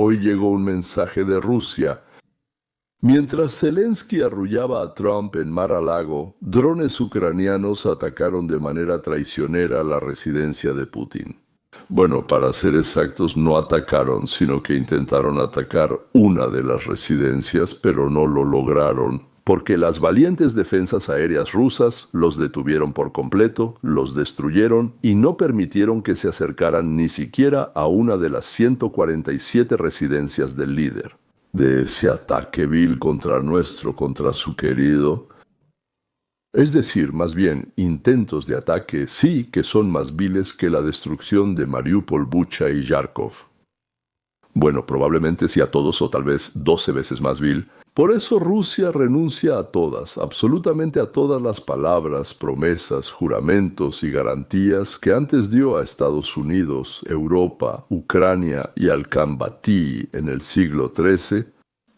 hoy llegó un mensaje de Rusia. Mientras Zelensky arrullaba a Trump en Mar-a-Lago, drones ucranianos atacaron de manera traicionera la residencia de Putin. Bueno, para ser exactos, no atacaron, sino que intentaron atacar una de las residencias, pero no lo lograron, porque las valientes defensas aéreas rusas los detuvieron por completo, los destruyeron y no permitieron que se acercaran ni siquiera a una de las 147 residencias del líder. De ese ataque vil contra su querido. Es decir, más bien, intentos de ataque sí que son más viles que la destrucción de Mariupol, Bucha y Yarkov. Bueno, probablemente sí a todos o tal vez 12 veces más vil. Por eso Rusia renuncia a todas, absolutamente a todas las palabras, promesas, juramentos y garantías que antes dio a Estados Unidos, Europa, Ucrania y al Kambatí en el siglo XIII,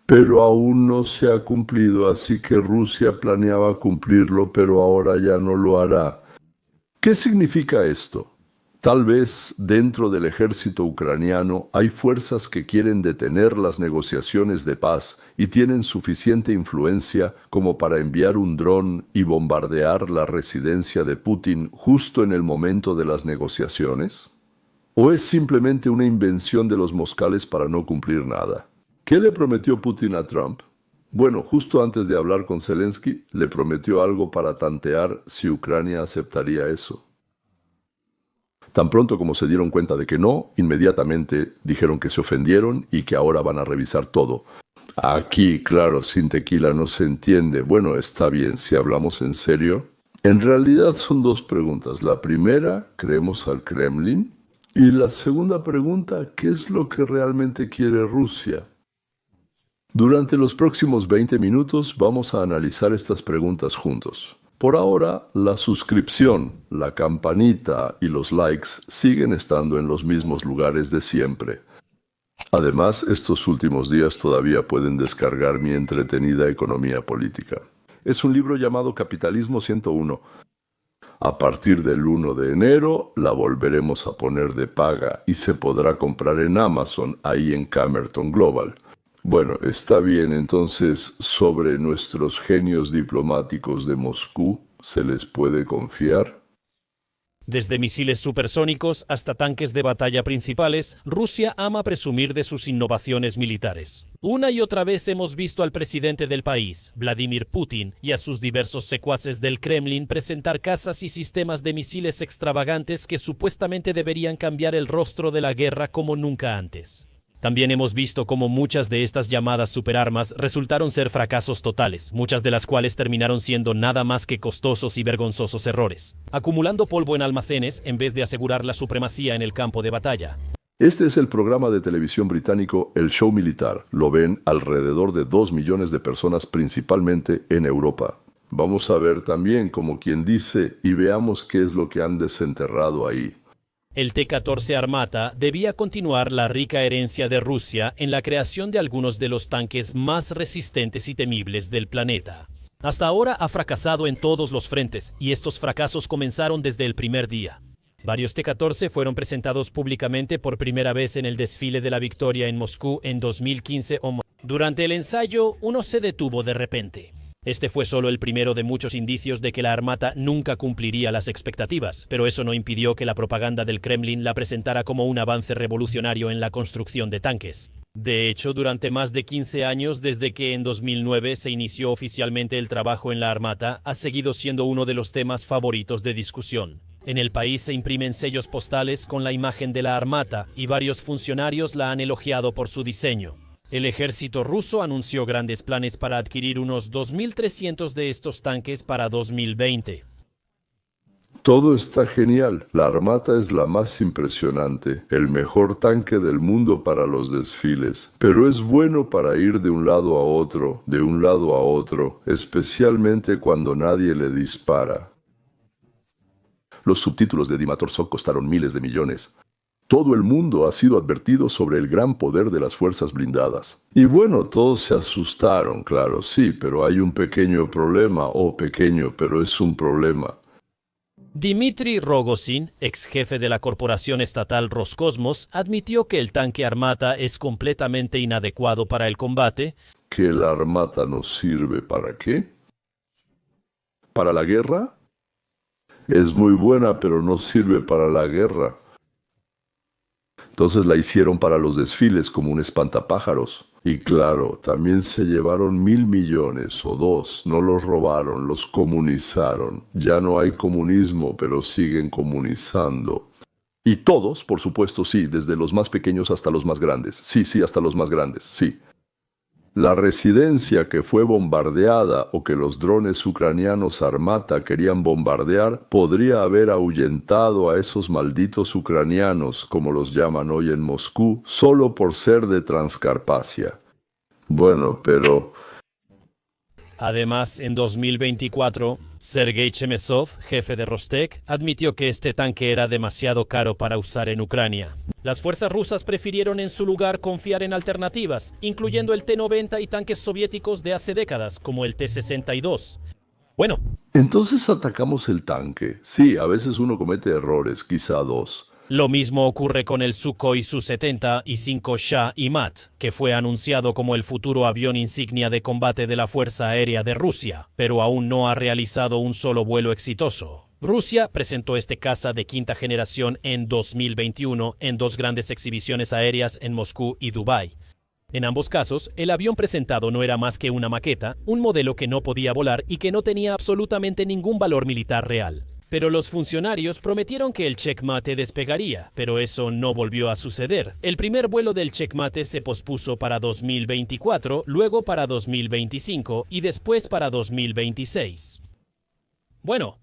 pero aún no se ha cumplido, así que Rusia planeaba cumplirlo, pero ahora ya no lo hará. ¿Qué significa esto? Tal vez dentro del ejército ucraniano hay fuerzas que quieren detener las negociaciones de paz y tienen suficiente influencia como para enviar un dron y bombardear la residencia de Putin justo en el momento de las negociaciones. ¿O es simplemente una invención de los moscales para no cumplir nada? ¿Qué le prometió Putin a Trump? Bueno, justo antes de hablar con Zelensky, le prometió algo para tantear si Ucrania aceptaría eso. Tan pronto como se dieron cuenta de que no, inmediatamente dijeron que se ofendieron y que ahora van a revisar todo. Aquí, claro, sin tequila no se entiende. Bueno, está bien, si hablamos en serio. En realidad son dos preguntas. La primera, ¿creemos al Kremlin? Y la segunda pregunta, ¿qué es lo que realmente quiere Rusia? Durante los próximos 20 minutos vamos a analizar estas preguntas juntos. Por ahora, la suscripción, la campanita y los likes siguen estando en los mismos lugares de siempre. Además, estos últimos días todavía pueden descargar mi entretenida economía política. Es un libro llamado Capitalismo 101. A partir del 1 de enero la volveremos a poner de paga y se podrá comprar en Amazon, ahí en Camerton Global. Bueno, está bien, entonces, sobre nuestros genios diplomáticos de Moscú, ¿se les puede confiar? Desde misiles supersónicos hasta tanques de batalla principales, Rusia ama presumir de sus innovaciones militares. Una y otra vez hemos visto al presidente del país, Vladimir Putin, y a sus diversos secuaces del Kremlin presentar cazas y sistemas de misiles extravagantes que supuestamente deberían cambiar el rostro de la guerra como nunca antes. También hemos visto cómo muchas de estas llamadas superarmas resultaron ser fracasos totales, muchas de las cuales terminaron siendo nada más que costosos y vergonzosos errores, acumulando polvo en almacenes en vez de asegurar la supremacía en el campo de batalla. Este es el programa de televisión británico El Show Militar. Lo ven alrededor de 2 millones de personas, principalmente en Europa. Vamos a ver también, como quien dice, y veamos qué es lo que han desenterrado ahí. El T-14 Armata debía continuar la rica herencia de Rusia en la creación de algunos de los tanques más resistentes y temibles del planeta. Hasta ahora ha fracasado en todos los frentes, y estos fracasos comenzaron desde el primer día. Varios T-14 fueron presentados públicamente por primera vez en el desfile de la victoria en Moscú en 2015. Durante el ensayo, uno se detuvo de repente. Este fue solo el primero de muchos indicios de que la Armata nunca cumpliría las expectativas, pero eso no impidió que la propaganda del Kremlin la presentara como un avance revolucionario en la construcción de tanques. De hecho, durante más de 15 años, desde que en 2009 se inició oficialmente el trabajo en la Armata, ha seguido siendo uno de los temas favoritos de discusión. En el país se imprimen sellos postales con la imagen de la Armata y varios funcionarios la han elogiado por su diseño. El ejército ruso anunció grandes planes para adquirir unos 2.300 de estos tanques para 2020. Todo está genial. La Armata es la más impresionante, el mejor tanque del mundo para los desfiles. Pero es bueno para ir de un lado a otro, especialmente cuando nadie le dispara. Los subtítulos de Dimator-Sok costaron miles de millones. Todo el mundo ha sido advertido sobre el gran poder de las fuerzas blindadas. Y bueno, todos se asustaron, claro, sí, pero hay un pequeño problema, pero es un problema. Dmitry Rogozin, ex jefe de la corporación estatal Roscosmos, admitió que el tanque Armata es completamente inadecuado para el combate. ¿Que el Armata nos sirve para qué? ¿Para la guerra? Es muy buena, pero no sirve para la guerra. Entonces la hicieron para los desfiles como un espantapájaros. Y claro, también se llevaron 1.000 millones o 2, no los robaron, los comunizaron. Ya no hay comunismo, pero siguen comunizando. Y todos, por supuesto, sí, desde los más pequeños hasta los más grandes. Sí, hasta los más grandes, sí. La residencia que fue bombardeada o que los drones ucranianos Armata querían bombardear podría haber ahuyentado a esos malditos ucranianos, como los llaman hoy en Moscú, solo por ser de Transcarpacia. Bueno, pero... Además, en 2024, Sergei Chemezov, jefe de Rostec, admitió que este tanque era demasiado caro para usar en Ucrania. Las fuerzas rusas prefirieron en su lugar confiar en alternativas, incluyendo el T-90 y tanques soviéticos de hace décadas, como el T-62. Bueno. Entonces atacamos el tanque. Sí, a veces uno comete errores, quizá 2. Lo mismo ocurre con el Sukhoi Su-70 y 5 Shah y Mat, que fue anunciado como el futuro avión insignia de combate de la Fuerza Aérea de Rusia, pero aún no ha realizado un solo vuelo exitoso. Rusia presentó este caza de quinta generación en 2021 en 2 grandes exhibiciones aéreas en Moscú y Dubái. En ambos casos, el avión presentado no era más que una maqueta, un modelo que no podía volar y que no tenía absolutamente ningún valor militar real. Pero los funcionarios prometieron que el Checkmate despegaría, pero eso no volvió a suceder. El primer vuelo del Checkmate se pospuso para 2024, luego para 2025 y después para 2026. Bueno.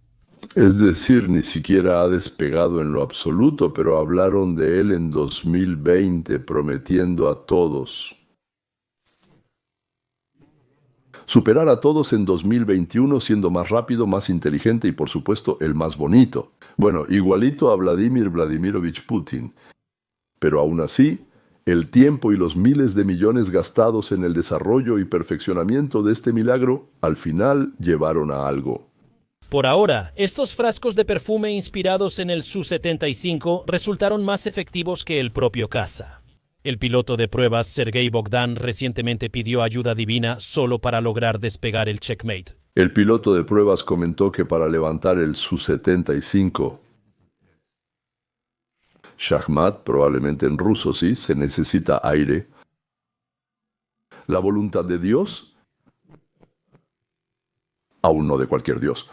Es decir, ni siquiera ha despegado en lo absoluto, pero hablaron de él en 2020, prometiendo a todos. Superar a todos en 2021 siendo más rápido, más inteligente y por supuesto el más bonito. Bueno, igualito a Vladimir Vladimirovich Putin. Pero aún así, el tiempo y los miles de millones gastados en el desarrollo y perfeccionamiento de este milagro, al final llevaron a algo. Por ahora, estos frascos de perfume inspirados en el Su-75 resultaron más efectivos que el propio caza. El piloto de pruebas Sergei Bogdan recientemente pidió ayuda divina solo para lograr despegar el Checkmate. El piloto de pruebas comentó que para levantar el Su-75 Shahmat, probablemente en ruso sí, se necesita aire. ¿La voluntad de Dios? Aún no de cualquier Dios.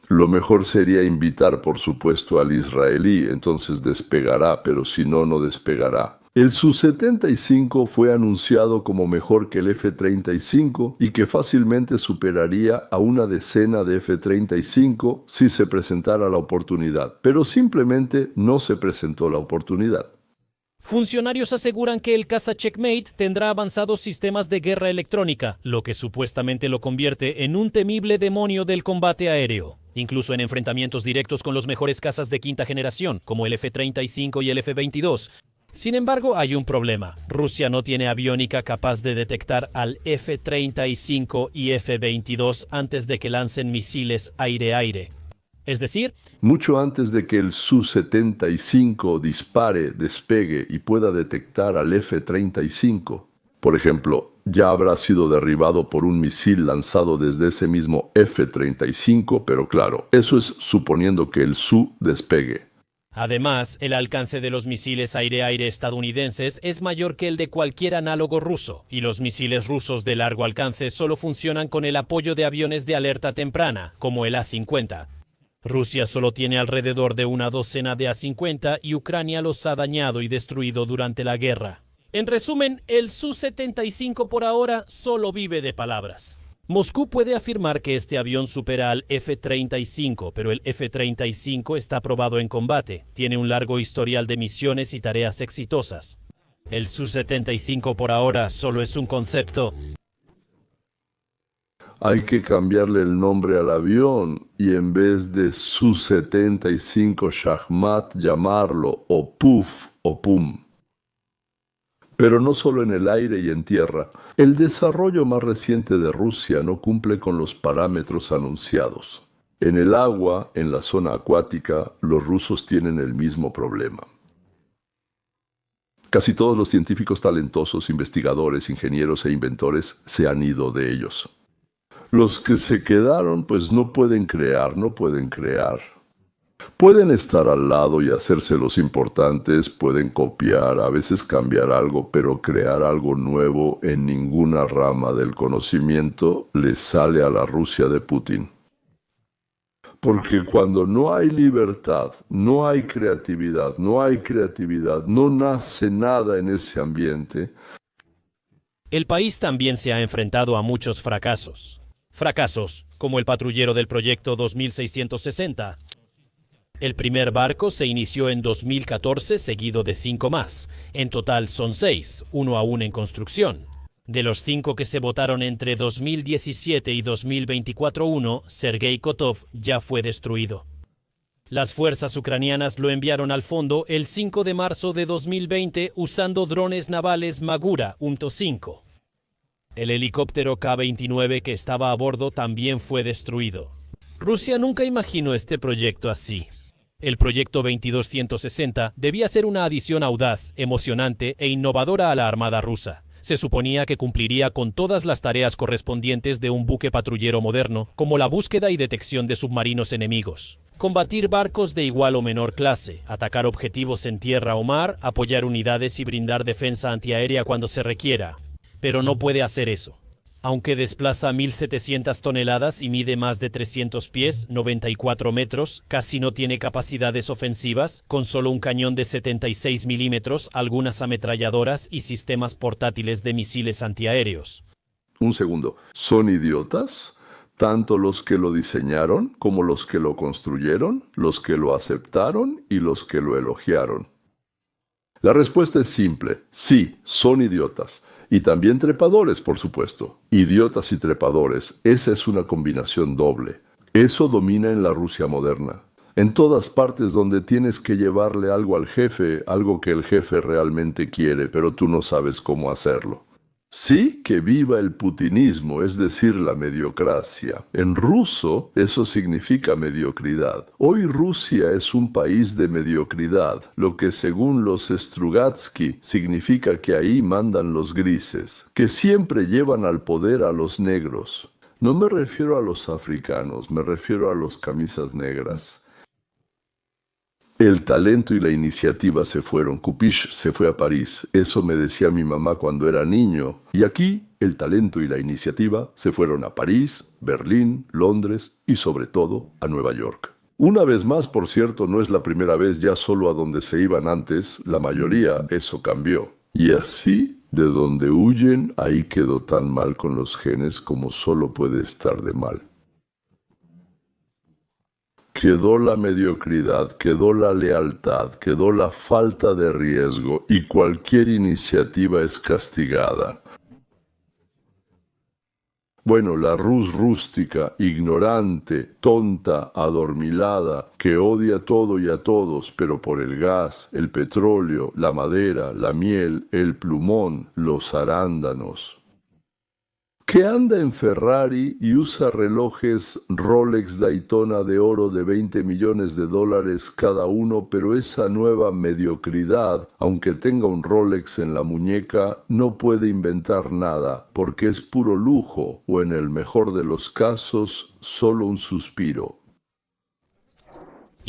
Lo mejor sería invitar, por supuesto, al israelí, entonces despegará, pero si no, no despegará. El Su-75 fue anunciado como mejor que el F-35 y que fácilmente superaría a una decena de F-35 si se presentara la oportunidad, pero simplemente no se presentó la oportunidad. Funcionarios aseguran que el caza Checkmate tendrá avanzados sistemas de guerra electrónica, lo que supuestamente lo convierte en un temible demonio del combate aéreo. Incluso en enfrentamientos directos con los mejores cazas de quinta generación, como el F-35 y el F-22. Sin embargo, hay un problema. Rusia no tiene aviónica capaz de detectar al F-35 y F-22 antes de que lancen misiles aire-aire. Es decir, mucho antes de que el Su-75 dispare, despegue y pueda detectar al F-35. Por ejemplo, ya habrá sido derribado por un misil lanzado desde ese mismo F-35, pero claro, eso es suponiendo que el Su despegue. Además, el alcance de los misiles aire-aire estadounidenses es mayor que el de cualquier análogo ruso, y los misiles rusos de largo alcance solo funcionan con el apoyo de aviones de alerta temprana, como el A-50. Rusia solo tiene alrededor de una docena de A-50 y Ucrania los ha dañado y destruido durante la guerra. En resumen, el Su-75 por ahora solo vive de palabras. Moscú puede afirmar que este avión supera al F-35, pero el F-35 está probado en combate, tiene un largo historial de misiones y tareas exitosas. El Su-75 por ahora solo es un concepto. Hay que cambiarle el nombre al avión y en vez de Su-75 Shahmat llamarlo o Puf o Pum. Pero no solo en el aire y en tierra. El desarrollo más reciente de Rusia no cumple con los parámetros anunciados. En el agua, en la zona acuática, los rusos tienen el mismo problema. Casi todos los científicos talentosos, investigadores, ingenieros e inventores se han ido de ellos. Los que se quedaron, pues no pueden crear. Pueden estar al lado y hacerse los importantes, pueden copiar, a veces cambiar algo, pero crear algo nuevo en ninguna rama del conocimiento les sale a la Rusia de Putin. Porque cuando no hay libertad, no hay creatividad, no nace nada en ese ambiente. El país también se ha enfrentado a muchos fracasos. Fracasos como el patrullero del proyecto 2660. El primer barco se inició en 2014, seguido de 5 más. En total son 6, uno aún en construcción. De los 5 que se votaron entre 2017 y 2024, uno, Sergei Kotov, ya fue destruido. Las fuerzas ucranianas lo enviaron al fondo el 5 de marzo de 2020 usando drones navales Magura 1.5. El helicóptero K-29 que estaba a bordo también fue destruido. Rusia nunca imaginó este proyecto así. El proyecto 2260 debía ser una adición audaz, emocionante e innovadora a la Armada rusa. Se suponía que cumpliría con todas las tareas correspondientes de un buque patrullero moderno, como la búsqueda y detección de submarinos enemigos, combatir barcos de igual o menor clase, atacar objetivos en tierra o mar, apoyar unidades y brindar defensa antiaérea cuando se requiera. Pero no puede hacer eso. Aunque desplaza 1.700 toneladas y mide más de 300 pies, 94 metros, casi no tiene capacidades ofensivas, con solo un cañón de 76 milímetros, algunas ametralladoras y sistemas portátiles de misiles antiaéreos. Un segundo, ¿son idiotas? Tanto los que lo diseñaron como los que lo construyeron, los que lo aceptaron y los que lo elogiaron. La respuesta es simple, sí, son idiotas. Y también trepadores, por supuesto. Idiotas y trepadores, esa es una combinación doble. Eso domina en la Rusia moderna. En todas partes donde tienes que llevarle algo al jefe, algo que el jefe realmente quiere, pero tú no sabes cómo hacerlo. Sí, que viva el putinismo, es decir, la mediocracia. En ruso, eso significa mediocridad. Hoy Rusia es un país de mediocridad, lo que según los Strugatsky significa que ahí mandan los grises, que siempre llevan al poder a los negros. No me refiero a los africanos, me refiero a los camisas negras. El talento y la iniciativa se fueron. Kupish se fue a París. Eso me decía mi mamá cuando era niño. Y aquí, el talento y la iniciativa se fueron a París, Berlín, Londres y sobre todo a Nueva York. Una vez más, por cierto, no es la primera vez, ya solo a donde se iban antes, la mayoría, eso cambió. Y así, de donde huyen, ahí quedó tan mal con los genes como solo puede estar de mal. Quedó la mediocridad, quedó la lealtad, quedó la falta de riesgo y cualquier iniciativa es castigada. Bueno, la Rus rústica, ignorante, tonta, adormilada, que odia todo y a todos, pero por el gas, el petróleo, la madera, la miel, el plumón, los arándanos. Que anda en Ferrari y usa relojes Rolex Daytona de oro de $20 millones cada uno, pero esa nueva mediocridad, aunque tenga un Rolex en la muñeca, no puede inventar nada, porque es puro lujo, o en el mejor de los casos, solo un suspiro.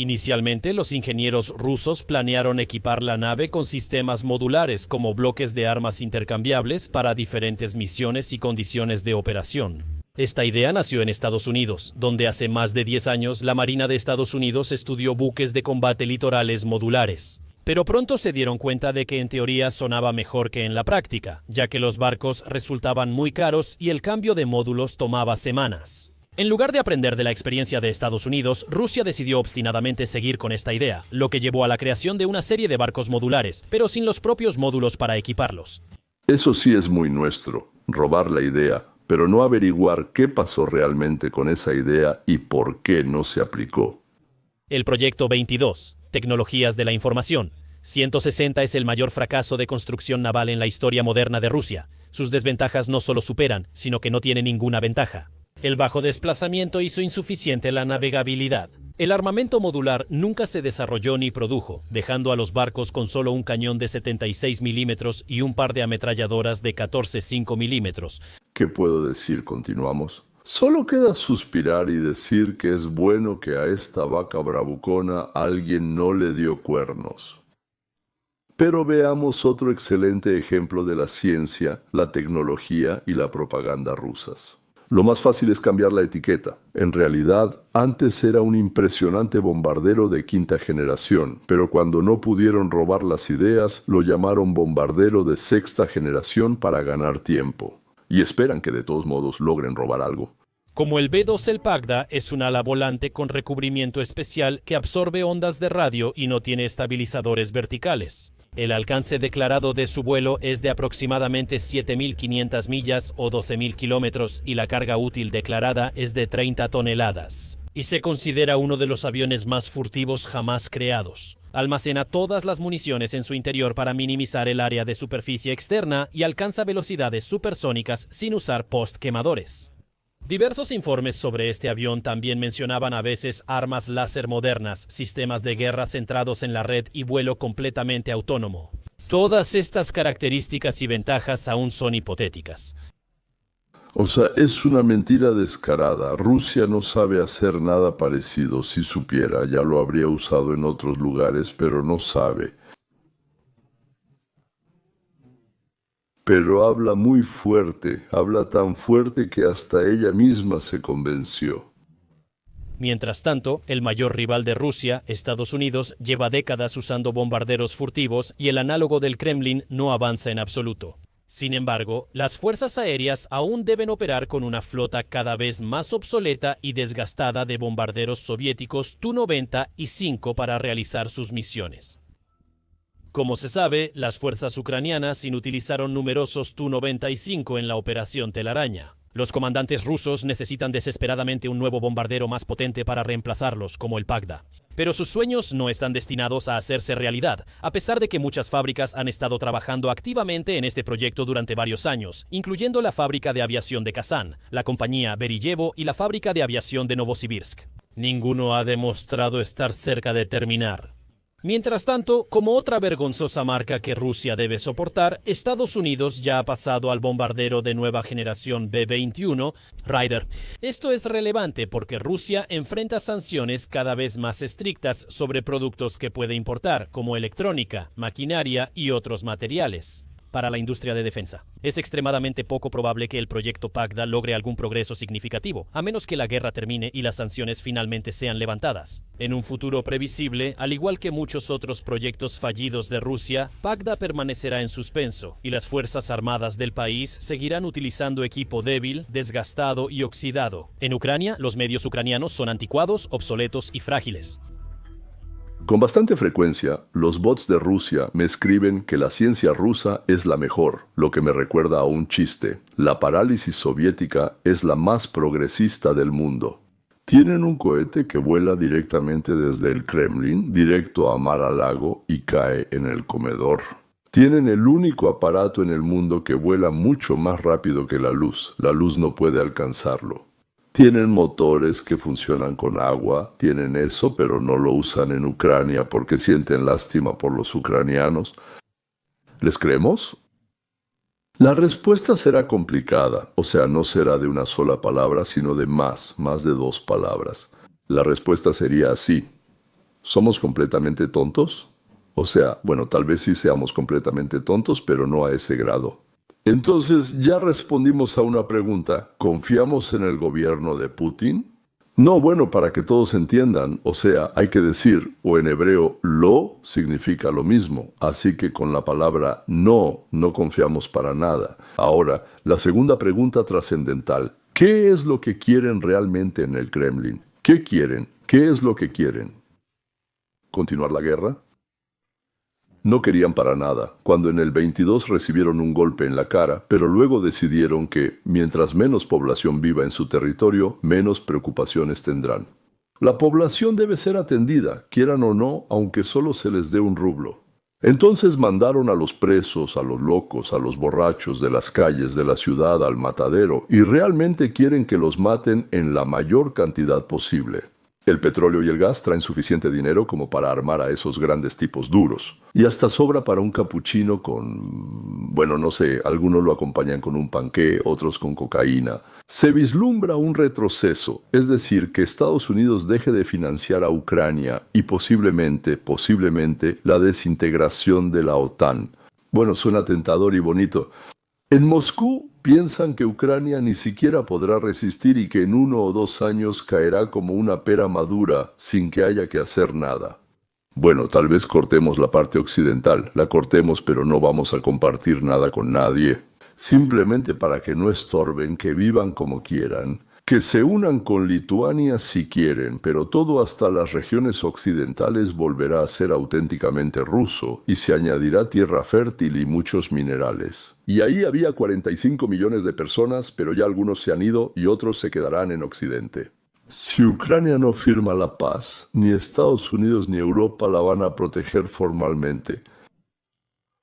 Inicialmente, los ingenieros rusos planearon equipar la nave con sistemas modulares como bloques de armas intercambiables para diferentes misiones y condiciones de operación. Esta idea nació en Estados Unidos, donde hace más de 10 años la Marina de Estados Unidos estudió buques de combate litorales modulares. Pero pronto se dieron cuenta de que en teoría sonaba mejor que en la práctica, ya que los barcos resultaban muy caros y el cambio de módulos tomaba semanas. En lugar de aprender de la experiencia de Estados Unidos, Rusia decidió obstinadamente seguir con esta idea, lo que llevó a la creación de una serie de barcos modulares, pero sin los propios módulos para equiparlos. Eso sí es muy nuestro, robar la idea, pero no averiguar qué pasó realmente con esa idea y por qué no se aplicó. El proyecto 22, Tecnologías de la Información. 160 es el mayor fracaso de construcción naval en la historia moderna de Rusia. Sus desventajas no solo superan, sino que no tiene ninguna ventaja. El bajo desplazamiento hizo insuficiente la navegabilidad. El armamento modular nunca se desarrolló ni produjo, dejando a los barcos con solo un cañón de 76 milímetros y un par de ametralladoras de 14,5 milímetros. ¿Qué puedo decir? Continuamos. Solo queda suspirar y decir que es bueno que a esta vaca bravucona alguien no le dio cuernos. Pero veamos otro excelente ejemplo de la ciencia, la tecnología y la propaganda rusas. Lo más fácil es cambiar la etiqueta. En realidad, antes era un impresionante bombardero de quinta generación, pero cuando no pudieron robar las ideas, lo llamaron bombardero de sexta generación para ganar tiempo. Y esperan que de todos modos logren robar algo. Como el B-2, el Pagda es un ala volante con recubrimiento especial que absorbe ondas de radio y no tiene estabilizadores verticales. El alcance declarado de su vuelo es de aproximadamente 7.500 millas o 12.000 kilómetros y la carga útil declarada es de 30 toneladas. Y se considera uno de los aviones más furtivos jamás creados. Almacena todas las municiones en su interior para minimizar el área de superficie externa y alcanza velocidades supersónicas sin usar postquemadores. Diversos informes sobre este avión también mencionaban a veces armas láser modernas, sistemas de guerra centrados en la red y vuelo completamente autónomo. Todas estas características y ventajas aún son hipotéticas. O sea, es una mentira descarada. Rusia no sabe hacer nada parecido. Si supiera, ya lo habría usado en otros lugares, pero no sabe. Pero habla muy fuerte, habla tan fuerte que hasta ella misma se convenció. Mientras tanto, el mayor rival de Rusia, Estados Unidos, lleva décadas usando bombarderos furtivos y el análogo del Kremlin no avanza en absoluto. Sin embargo, las fuerzas aéreas aún deben operar con una flota cada vez más obsoleta y desgastada de bombarderos soviéticos Tu-90 y 5 para realizar sus misiones. Como se sabe, las fuerzas ucranianas inutilizaron numerosos Tu-95 en la operación Telaraña. Los comandantes rusos necesitan desesperadamente un nuevo bombardero más potente para reemplazarlos, como el Pagda. Pero sus sueños no están destinados a hacerse realidad, a pesar de que muchas fábricas han estado trabajando activamente en este proyecto durante varios años, incluyendo la fábrica de aviación de Kazán, la compañía Beriyevo y la fábrica de aviación de Novosibirsk. Ninguno ha demostrado estar cerca de terminar. Mientras tanto, como otra vergonzosa marca que Rusia debe soportar, Estados Unidos ya ha pasado al bombardero de nueva generación B-21, Raider. Esto es relevante porque Rusia enfrenta sanciones cada vez más estrictas sobre productos que puede importar, como electrónica, maquinaria y otros materiales. Para la industria de defensa. Es extremadamente poco probable que el proyecto Pagda logre algún progreso significativo, a menos que la guerra termine y las sanciones finalmente sean levantadas. En un futuro previsible, al igual que muchos otros proyectos fallidos de Rusia, Pagda permanecerá en suspenso, y las fuerzas armadas del país seguirán utilizando equipo débil, desgastado y oxidado. En Ucrania, los medios ucranianos son anticuados, obsoletos y frágiles. Con bastante frecuencia, los bots de Rusia me escriben que la ciencia rusa es la mejor, lo que me recuerda a un chiste. La parálisis soviética es la más progresista del mundo. Tienen un cohete que vuela directamente desde el Kremlin, directo a Mar-a-Lago y cae en el comedor. Tienen el único aparato en el mundo que vuela mucho más rápido que la luz. La luz no puede alcanzarlo. Tienen motores que funcionan con agua, tienen eso, pero no lo usan en Ucrania porque sienten lástima por los ucranianos. ¿Les creemos? La respuesta será complicada, o sea, no será de una sola palabra, sino de más de 2 palabras. La respuesta sería así. ¿Somos completamente tontos? O sea, bueno, tal vez sí seamos completamente tontos, pero no a ese grado. Entonces, ya respondimos a una pregunta. ¿Confiamos en el gobierno de Putin? No, bueno, para que todos entiendan, o sea, hay que decir, o en hebreo, lo significa lo mismo. Así que con la palabra no confiamos para nada. Ahora, la segunda pregunta trascendental. ¿Qué es lo que quieren realmente en el Kremlin? ¿Qué quieren? ¿Qué es lo que quieren? ¿Continuar la guerra? No querían para nada, cuando en el 22 recibieron un golpe en la cara, pero luego decidieron que, mientras menos población viva en su territorio, menos preocupaciones tendrán. La población debe ser atendida, quieran o no, aunque solo se les dé un rublo. Entonces mandaron a los presos, a los locos, a los borrachos de las calles de la ciudad al matadero y realmente quieren que los maten en la mayor cantidad posible. El petróleo y el gas traen suficiente dinero como para armar a esos grandes tipos duros. Y hasta sobra para un capuchino con, bueno, no sé, algunos lo acompañan con un panqué, otros con cocaína. Se vislumbra un retroceso, es decir, que Estados Unidos deje de financiar a Ucrania y posiblemente, la desintegración de la OTAN. Bueno, suena tentador y bonito. En Moscú piensan que Ucrania ni siquiera podrá resistir y que en 1 o 2 años caerá como una pera madura sin que haya que hacer nada. Bueno, tal vez cortemos la parte occidental, la cortemos pero no vamos a compartir nada con nadie. Simplemente para que no estorben, que vivan como quieran. Que se unan con Lituania si quieren, pero todo hasta las regiones occidentales volverá a ser auténticamente ruso y se añadirá tierra fértil y muchos minerales. Y ahí había 45 millones de personas, pero ya algunos se han ido y otros se quedarán en Occidente. Si Ucrania no firma la paz, ni Estados Unidos ni Europa la van a proteger formalmente.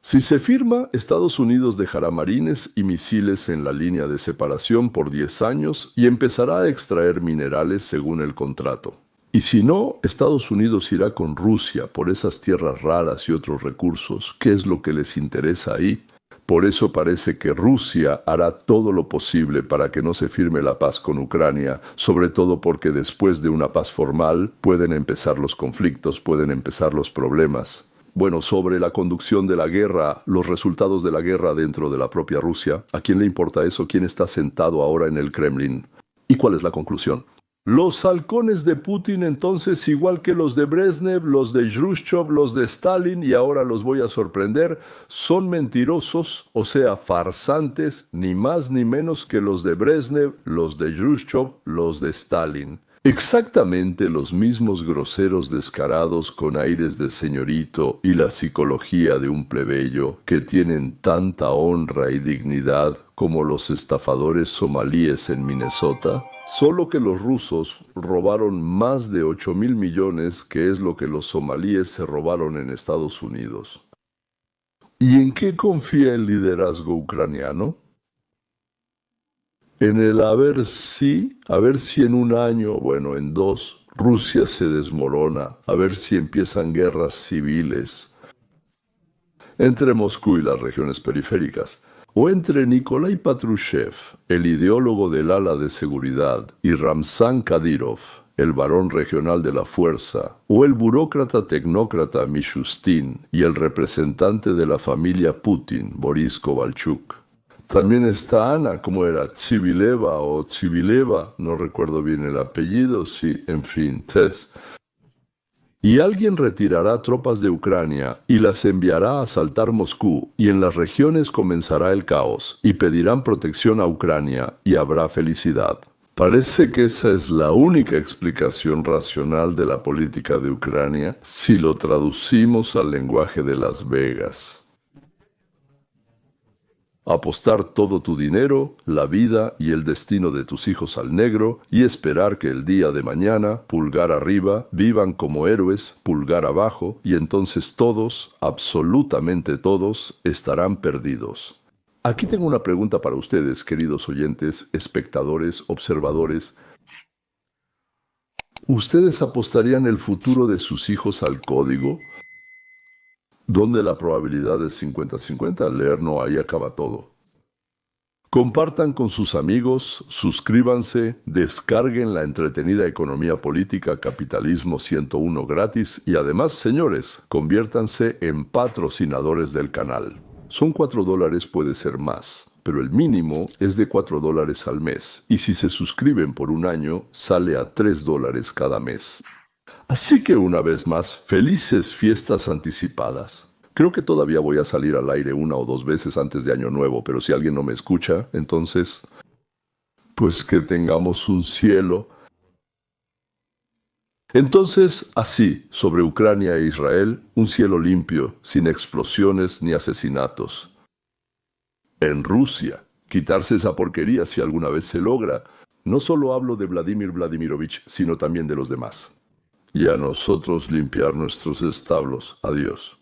Si se firma, Estados Unidos dejará marines y misiles en la línea de separación por 10 años y empezará a extraer minerales según el contrato. Y si no, Estados Unidos irá con Rusia por esas tierras raras y otros recursos. ¿Qué es lo que les interesa ahí? Por eso parece que Rusia hará todo lo posible para que no se firme la paz con Ucrania, sobre todo porque después de una paz formal pueden empezar los conflictos, pueden empezar los problemas. Bueno, sobre la conducción de la guerra, los resultados de la guerra dentro de la propia Rusia, ¿a quién le importa eso? ¿Quién está sentado ahora en el Kremlin? ¿Y cuál es la conclusión? Los halcones de Putin entonces, igual que los de Brezhnev, los de Khrushchev, los de Stalin, y ahora los voy a sorprender, son mentirosos, o sea, farsantes, ni más ni menos que los de Brezhnev, los de Khrushchev, los de Stalin. Exactamente los mismos groseros descarados con aires de señorito y la psicología de un plebeyo que tienen tanta honra y dignidad como los estafadores somalíes en Minnesota, solo que los rusos robaron más de 8.000 millones, que es lo que los somalíes se robaron en Estados Unidos. ¿Y en qué confía el liderazgo ucraniano? En el a ver si en 1 año, bueno, en 2, Rusia se desmorona, a ver si empiezan guerras civiles entre Moscú y las regiones periféricas, o entre Nikolai Patrushev, el ideólogo del ala de seguridad, y Ramzan Kadyrov, el varón regional de la fuerza, o el burócrata tecnócrata Mishustin y el representante de la familia Putin, Boris Kovalchuk. También está Ana, ¿cómo era? Tsivileva o Tsivileva, no recuerdo bien el apellido, sí, en fin, Tess. Y alguien retirará tropas de Ucrania y las enviará a asaltar Moscú, y en las regiones comenzará el caos, y pedirán protección a Ucrania, y habrá felicidad. Parece que esa es la única explicación racional de la política de Ucrania si lo traducimos al lenguaje de Las Vegas. Apostar todo tu dinero, la vida y el destino de tus hijos al negro y esperar que el día de mañana, pulgar arriba, vivan como héroes, pulgar abajo, y entonces todos, absolutamente todos, estarán perdidos. Aquí tengo una pregunta para ustedes, queridos oyentes, espectadores, observadores. ¿Ustedes apostarían el futuro de sus hijos al código? Donde la probabilidad es 50-50, leer no, ahí acaba todo. Compartan con sus amigos, suscríbanse, descarguen la entretenida Economía Política Capitalismo 101 gratis y además, señores, conviértanse en patrocinadores del canal. Son $4, puede ser más, pero el mínimo es de $4 al mes y si se suscriben por 1 año, sale a $3 cada mes. Así que una vez más, felices fiestas anticipadas. Creo que todavía voy a salir al aire 1 o 2 veces antes de Año Nuevo, pero si alguien no me escucha, entonces, pues que tengamos un cielo. Entonces, así, sobre Ucrania e Israel, un cielo limpio, sin explosiones ni asesinatos. En Rusia, quitarse esa porquería si alguna vez se logra. No solo hablo de Vladimir Vladimirovich, sino también de los demás. Y a nosotros limpiar nuestros establos. Adiós.